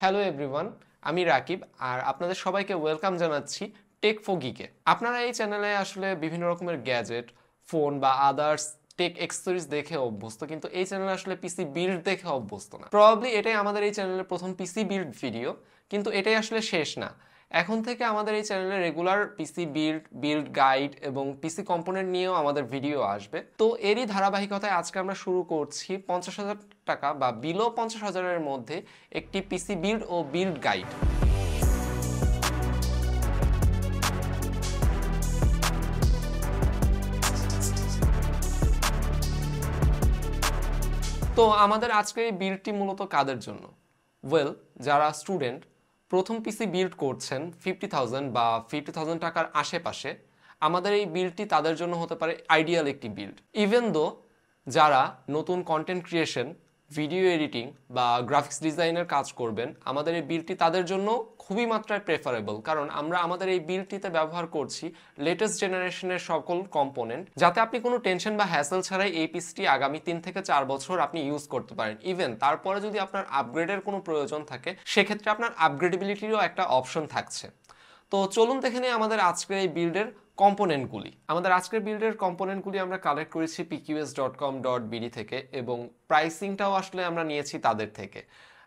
Hello everyone, আমি রাকিব আর আপনাদের সবাইকে ওয়েলকাম জানাচ্ছি টেক ফর গিকে। আপনারা এই চ্যানেলে আসলে বিভিন্ন রকমের গ্যাজেট, ফোন বা আদার্স টেক এক্সেসরিজ দেখে অভ্যস্ত, কিন্তু এই চ্যানেলে আসলে পিসি বিল্ড দেখে অভ্যস্ত না। প্রবাবলি এটাই আমাদের এই চ্যানেলের প্রথম পিসি বিল্ড ভিডিও, কিন্তু এটাই আসলে শেষ না। এখন থেকে আমাদের এই চ্যানেলে রেগুলার পিসি বিল্ড গাইড এবং পিসি কম্পোনেন্ট নিয়েও আমাদের ভিডিও আসবে। তো এরই ধারাবাহিকতায় আজকে আমরা শুরু করছি 50,000 টাকা বা বিলো 50,000-এর মধ্যে একটি পিসি বিল্ড ও বিল্ড গাইড। তো আমাদের আজকের এই বিল্ডটি মূলত কাদের জন্য? যারা স্টুডেন্ট প্রথম পিসি বিল্ড করছেন 50,000 বা 50,000 টাকার আশেপাশে, আমাদের এই বিল্ডটি তাদের জন্য হতে পারে আইডিয়াল একটি বিল্ড। ইভেন দো যারা নতুন কন্টেন্ট ক্রিয়েশন, ভিডিও এডিটিং বা গ্রাফিক্স ডিজাইনের কাজ করবেন, আমাদের এই বিল্ডটি তাদের জন্য খুবই মাত্রায় প্রেফারেবল, কারণ আমরা আমাদের এই বিল্ডটিতে ব্যবহার করছি লেটেস্ট জেনারেশনের সকল কম্পোনেন্ট, যাতে আপনি কোনো টেনশন বা হ্যাসেল ছাড়াই এই পিসিটি আগামী 3 থেকে 4 বছর আপনি ইউজ করতে পারেন। ইভেন তারপরে যদি আপনার আপগ্রেডের কোনো প্রয়োজন থাকে, সেক্ষেত্রে আপনার আপগ্রেডেবিলিটিরও একটা অপশন থাকছে। তো চলুন দেখে নিই আমাদের আজকের এই বিল্ডের কম্পোনেন্টগুলি। আমাদের আজকের বিল্ডের কম্পোনেন্টগুলি আমরা কালেক্ট করেছি pqs.com.bd থেকে, এবং প্রাইসিংটাও আসলে আমরা নিয়েছি তাদের থেকে।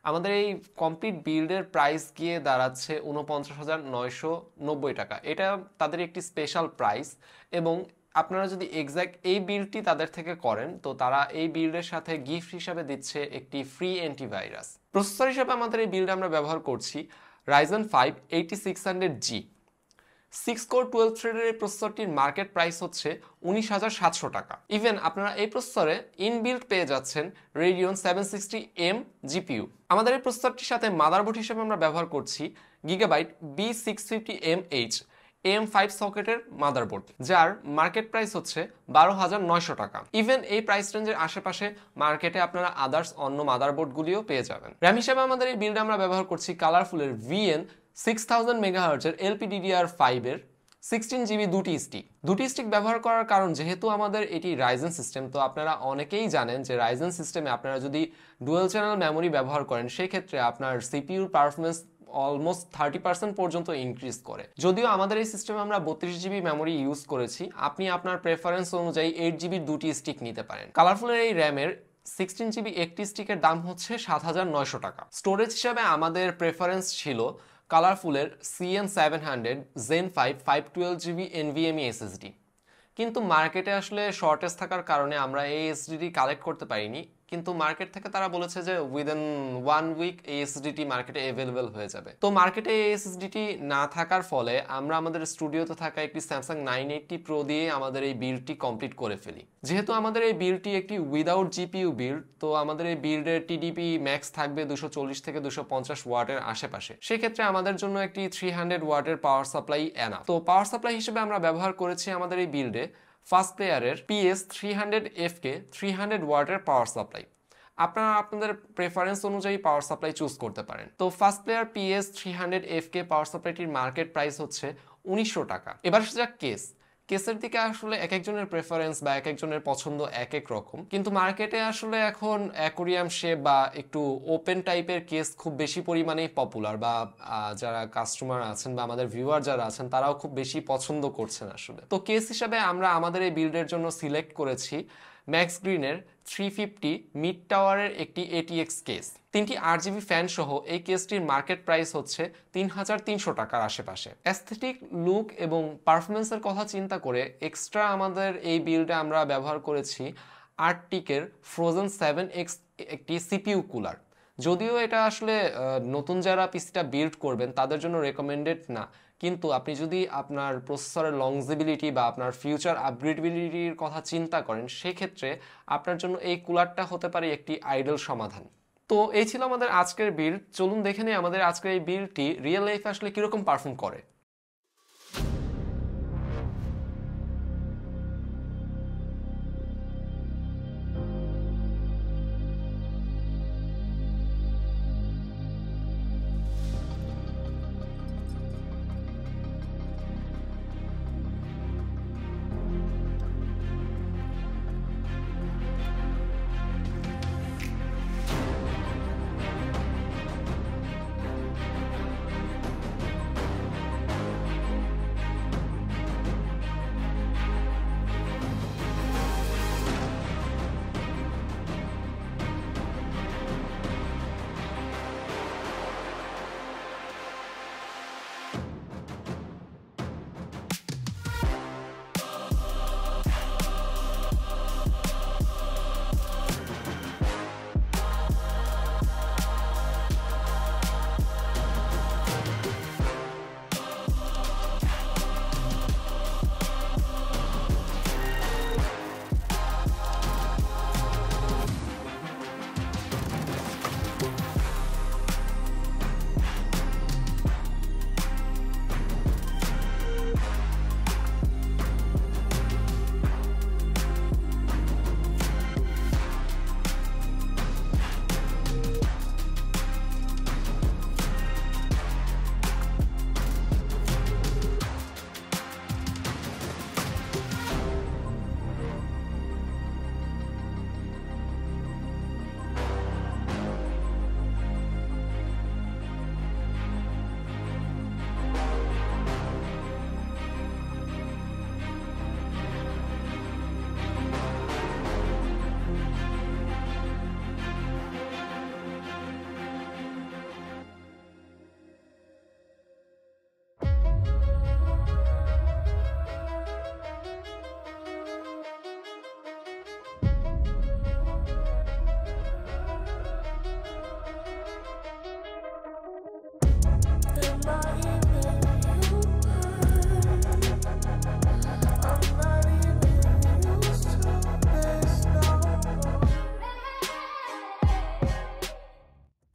আমাদের এই কমপ্লিট বিল্ডের প্রাইস গিয়ে দাঁড়াচ্ছে 49,990 টাকা। এটা তাদের একটি স্পেশাল প্রাইস, এবং আপনারা যদি এক্স্যাক্ট এই বিল্ডটি তাদের থেকে করেন, তো তারা এই বিল্ডের সাথে গিফট হিসাবে দিচ্ছে একটি ফ্রি অ্যান্টিভাইরাস। প্রসেসর হিসাবে আমাদের এই বিল্ডে আমরা ব্যবহার করছি Ryzen 5 8600G 6 কোর 12 থ্রেডের এই প্রসেসরটির মার্কেট প্রাইস হচ্ছে 19,700 টাকা। ইভেন আপনারা এই প্রসেসরে ইনবিল্ট পেয়ে যাচ্ছেন Radeon 760M GPU। আমাদের এই প্রসেসরটির সাথে মাদারবোর্ড হিসেবে আমরা ব্যবহার করছি Gigabyte B650MH AM5 সকেটের মাদারবোর্ড, যার মার্কেট প্রাইস হচ্ছে 12,900 টাকা। ইভেন এই প্রাইস রেঞ্জের আশেপাশে মার্কেটে আপনারা আদার্স অন্য মাদারবোর্ডগুলিও পেয়ে যাবেন। র্যাম হিসেবে আমাদের এই বিল্ডে আমরা ব্যবহার করছি কালারফুলের VN 6000 মেগাহার্টজের LPDDR5 এর 16GB দুটি স্টিক ব্যবহার করার কারণ, যেহেতু আমাদের এটি রাইজেন সিস্টেম, তো আপনারা অনেকেই জানেন যে রাইজেন সিস্টেমে আপনারা যদি ডুয়াল চ্যানেল মেমোরি ব্যবহার করেন, সেই ক্ষেত্রে আপনার সিপিইউর পারফরমেন্স অলমোস্ট 30% পর্যন্ত ইনক্রিজ করে। যদিও আমাদের এই সিস্টেমে আমরা 32GB মেমোরি ইউজ করেছি, আপনি আপনার প্রেফারেন্স অনুযায়ী 8GB দুটি স্টিক নিতে পারেন। কালারফুলের এই র্যামের 16GB একটি স্টিকের দাম হচ্ছে 7,900 টাকা। স্টোরেজ হিসাবে আমাদের প্রেফারেন্স ছিল কালারফুলের CN700 Zen 5 512GB NVMe SSD, কিন্তু মার্কেটে আসলে শর্টেজ থাকার কারণে আমরা এই এসএসডি কালেক্ট করতে পারিনি। কিন্তু মার্কেট থেকে তারা বলেছে যে উইদিন 1 উইক এই এসএসডিটি মার্কেটে অ্যাভেলেবল হয়ে যাবে। তো মার্কেটে এই এসএসডিটি না থাকার ফলে আমরা আমাদের স্টুডিওতে থাকা একটি Samsung 980 Pro দিয়ে আমাদের এই বিল্ডটি কমপ্লিট করে ফেলি। যেহেতু আমাদের এই বিল্ডটি একটি উইদাউট জিপিইউ বিল্ড, তো আমাদের এই বিল্ডের টিডিপি ম্যাক্স থাকবে 240 থেকে 250 ওয়াটের আশেপাশে। সেক্ষেত্রে আমাদের জন্য একটি 300 ওয়াটের পাওয়ার সাপ্লাই এনাফ। তো পাওয়ার সাপ্লাই হিসেবে আমরা ব্যবহার করেছি আমাদের এই বিল্ডে ফার্স্ট প্লেয়ারের PS300FK 300 ওয়াটের পাওয়ার সাপ্লাই। আপনারা আপনাদের প্রেফারেন্স অনুযায়ী পাওয়ার সাপ্লাই চুজ করতে পারেন। তো ফার্স্ট প্লেয়ার PS300FK পাওয়ার সাপ্লাইটির মার্কেট প্রাইস হচ্ছে 1900 টাকা। এবার যাক কেসের দিকে আসলে এক একজনের প্রেফারেন্স বা এক একজনের পছন্দ এক এক রকম, কিন্তু মার্কেটে আসলে এখন অ্যাকোরিয়াম শেপ বা একটু ওপেন টাইপের কেস খুব বেশি পরিমাণেই পপুলার, বা যারা কাস্টমার আছেন বা আমাদের ভিউয়ার যারা আছেন তারাও খুব বেশি পছন্দ করছেন আসলে। তো কেস হিসাবে আমরা আমাদের এই বিল্ডের জন্য সিলেক্ট করেছি ম্যাক্স গ্রিনের 350 মিড টাওয়ারের একটি ATX কেস। 3টি 8GB ফ্যান সহ এই কেসটির মার্কেট প্রাইস হচ্ছে 3,300 টাকার আশেপাশে। অ্যাস্থেটিক লুক এবং পারফরমেন্সের কথা চিন্তা করে এক্সট্রা আমাদের এই বিল্ডে আমরা ব্যবহার করেছি আর্টিকের Frozen 7X একটি CPU কুলার। যদিও এটা আসলে নতুন যারা পিসিটা বিল্ড করবেন তাদের জন্য রেকমেন্ডেড না, কিন্তু আপনি যদি আপনার প্রসেসরের লংজিবিলিটি বা আপনার ফিউচার আপগ্রেডেবিলিটির কথা চিন্তা করেন, সেক্ষেত্রে আপনার জন্য এই কুলারটা হতে পারে একটি আইডল সমাধান। তো এই ছিল আমাদের আজকের বিল্ড। চলুন দেখে নিই আমাদের আজকের এই বিল্ডটি রিয়েল লাইফে আসলে কিরকম পারফর্ম করে।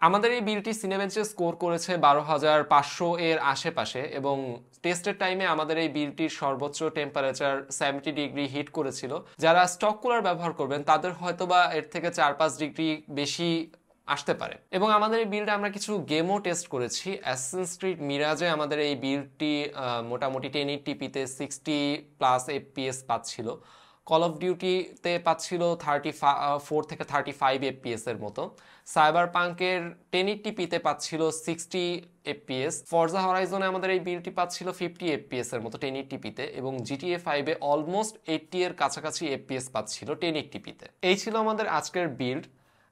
আমাদের এই বিলটি সিনেবেঞ্চে স্কোর করেছে 12,500 এর আশেপাশে এবং টেস্টের টাইমে আমাদের এই বিলটির সর্বোচ্চ টেম্পারেচার 70 ডিগ্রি হিট করেছিল। যারা স্টক কুলার ব্যবহার করবেন তাদের হয়তোবা এর থেকে 4-5 ডিগ্রি বেশি আসতে পারে। এবং আমাদের এই বিলটা আমরা কিছু গেমও টেস্ট করেছি। অ্যাসাসিনস ক্রিড মিরাজে আমাদের এই বিলটি মোটামুটি 1080p-তে 60+ FPS পাচ্ছিল। কল অফ ডিউটিতে পাচ্ছিল 34 থেকে 35 FPS এর মতো। সাইবার পাঙ্কের 1080p-তে পাচ্ছিল 60 FPS। ফরজা হরাইজনে আমাদের এই বিলটি পাচ্ছিল 50 FPS এর মতো 1080p-তে এবং GTA 5-এ অলমোস্ট 80 এর কাছাকাছি FPS পাচ্ছিল 1080p-তে। এই ছিল আমাদের আজকের বিল্ড।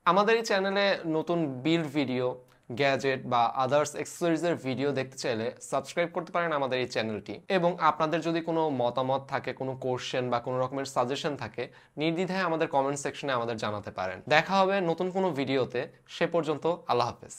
আমাদের এই চ্যানেলে নতুন বিল্ড ভিডিও, গ্যাজেট বা আদার্স অ্যাক্সেসরিজের ভিডিও দেখতে চাইলে সাবস্ক্রাইব করতে পারেন আমাদের এই চ্যানেলটি। এবং আপনাদের যদি কোনো মতামত থাকে, কোনো কোশ্চেন বা কোনো রকমের সাজেশন থাকে, নির্দ্বিধায় আমাদের কমেন্ট সেকশনে আমাদের জানাতে পারেন। দেখা হবে নতুন কোনো ভিডিওতে। সে পর্যন্ত আল্লাহ হাফেজ।